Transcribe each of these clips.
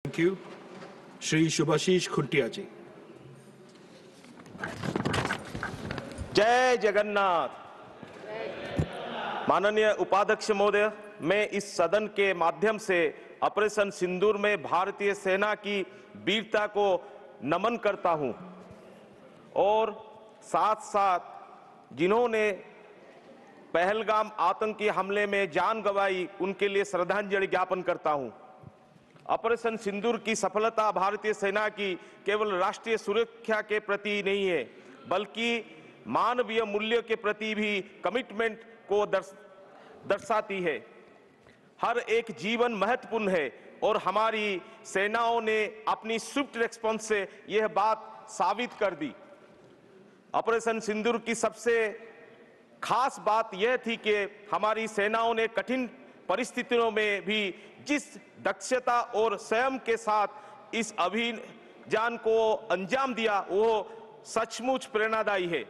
Thank you. Shri Shubhashish Khuntia ji. जय जगन्नाथ। माननीय उपाध्यक्ष महोदय, मैं इस सदन के माध्यम से ऑपरेशन सिंदूर में भारतीय सेना की वीरता को नमन करता हूं और साथ साथ जिन्होंने पहलगाम आतंकी हमले में जान गंवाई उनके लिए श्रद्धांजलि ज्ञापन करता हूं। ऑपरेशन सिंदूर की सफलता भारतीय सेना की केवल राष्ट्रीय सुरक्षा के प्रति नहीं है, बल्कि मानवीय मूल्य के प्रति भी कमिटमेंट को दर्शाती है। हर एक जीवन महत्वपूर्ण है और हमारी सेनाओं ने अपनी स्विफ्ट रिस्पॉन्स से यह बात साबित कर दी। ऑपरेशन सिंदूर की सबसे खास बात यह थी कि हमारी सेनाओं ने कठिन परिस्थितियों में भी जिस दक्षता और संयम के साथ इस अभियान को अंजाम दिया, वो सचमुच प्रेरणादायी है।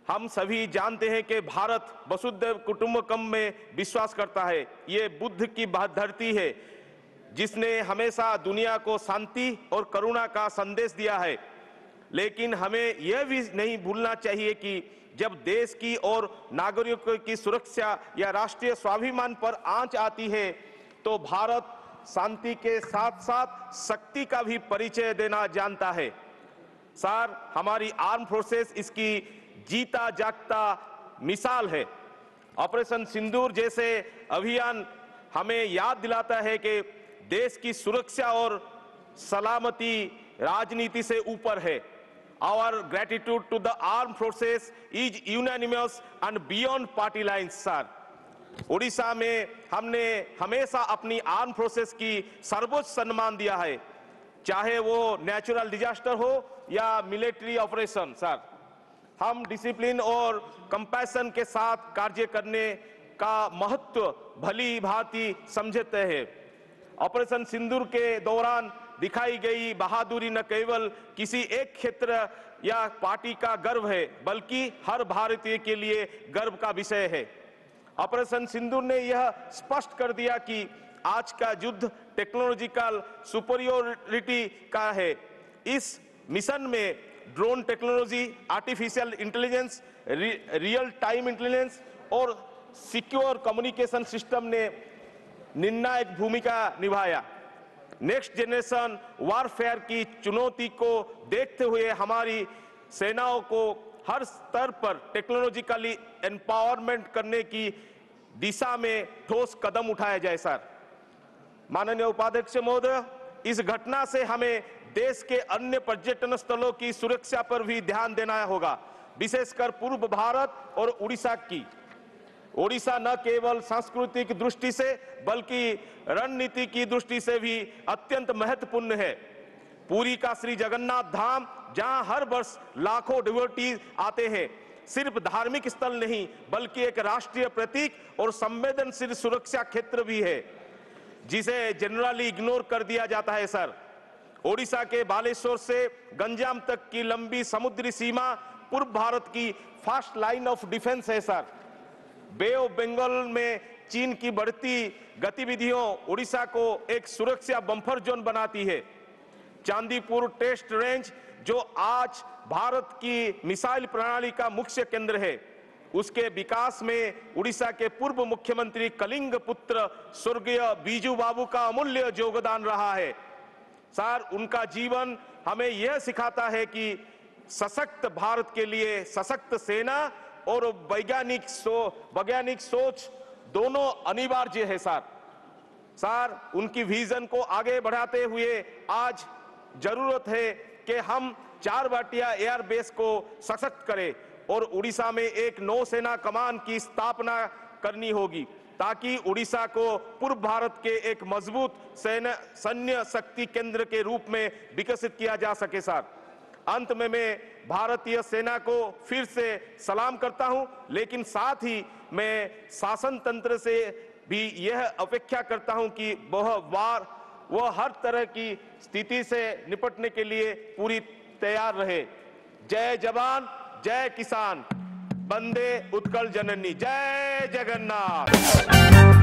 हम सभी जानते हैं कि भारत वसुधैव कुटुंबकम में विश्वास करता है। ये बुद्ध की धरती है जिसने हमेशा दुनिया को शांति और करुणा का संदेश दिया है। लेकिन हमें यह भी नहीं भूलना चाहिए कि जब देश की और नागरिकों की सुरक्षा या राष्ट्रीय स्वाभिमान पर आंच आती है, तो भारत शांति के साथ साथ शक्ति का भी परिचय देना जानता है। सर, हमारी आर्म फोर्सेस इसकी जीता जागता मिसाल है। ऑपरेशन सिंदूर जैसे अभियान हमें याद दिलाता है कि देश की सुरक्षा और सलामती राजनीति से ऊपर है। Our gratitude to the armed forces is unanimous and beyond party lines, sir. Orissa में हमने हमेशा अपनी आर्म फोर्सेस की सर्वोच्च सम्मान दिया है, चाहे वो नेचुरल डिजास्टर हो या मिलिट्री ऑपरेशन। सर, हम डिसिप्लिन और कंपैशन के साथ कार्य करने का महत्व भली भांति समझते हैं। ऑपरेशन सिंदूर के दौरान दिखाई गई बहादुरी न केवल किसी एक क्षेत्र या पार्टी का गर्व है, बल्कि हर भारतीय के लिए गर्व का विषय है। ऑपरेशन सिंदूर ने यह स्पष्ट कर दिया कि आज का युद्ध टेक्नोलॉजिकल सुपरियोरिटी का है। इस मिशन में drone technology, artificial intelligence, real time intelligence और सिक्योर कम्युनिकेशन सिस्टम ने निर्णायक भूमिका निभाया। नेक्स्ट जनरेशन वारफेयर की चुनौती को देखते हुए हमारी सेनाओं को हर स्तर पर टेक्नोलॉजिकली एम्पावरमेंट करने की दिशा में ठोस कदम उठाया जाए। सर, माननीय उपाध्यक्ष महोदय, इस घटना से हमें देश के अन्य पर्यटन स्थलों की सुरक्षा पर भी ध्यान देना होगा, विशेषकर पूर्व भारत और उड़ीसा की। ओडिशा न केवल सांस्कृतिक दृष्टि से बल्कि रणनीति की दृष्टि से भी अत्यंत महत्वपूर्ण है। पुरी का श्री जगन्नाथ धाम, जहां हर वर्ष लाखों डिवोटीज आते हैं, सिर्फ धार्मिक स्थल नहीं बल्कि एक राष्ट्रीय प्रतीक और संवेदनशील सुरक्षा क्षेत्र भी है, जिसे जनरली इग्नोर कर दिया जाता है। सर, ओडिशा के बालेश्वर से गंजाम तक की लंबी समुद्री सीमा पूर्व भारत की फर्स्ट लाइन ऑफ डिफेंस है। सर, बे ऑफ बंगाल में चीन की बढ़ती गतिविधियों उड़ीसा को एक सुरक्षा बम्फर जोन बनाती है। चांदीपुर टेस्ट रेंज, जो आज भारत की मिसाइल प्रणाली का मुख्य केंद्र है, उसके विकास में उड़ीसा के पूर्व मुख्यमंत्री कलिंग पुत्र स्वर्गीय बीजू बाबू का अमूल्य योगदान रहा है। सर, उनका जीवन हमें यह सिखाता है कि सशक्त भारत के लिए सशक्त सेना और वैज्ञानिक सोच दोनों अनिवार्य है। सर, उनकी विजन को आगे बढ़ाते हुए आज जरूरत है कि हम 4 भाटिया एयर बेस को सशक्त करें और उड़ीसा में एक नौसेना कमान की स्थापना करनी होगी, ताकि उड़ीसा को पूर्व भारत के एक मजबूत सैन्य शक्ति केंद्र के रूप में विकसित किया जा सके। सर, अंत में मैं भारतीय सेना को फिर से सलाम करता हूं, लेकिन साथ ही मैं शासन तंत्र से भी यह अपेक्षा करता हूं कि वह हर तरह की स्थिति से निपटने के लिए पूरी तैयार रहे। जय जवान, जय किसान, वंदे उत्कल जननी, जय जगन्नाथ।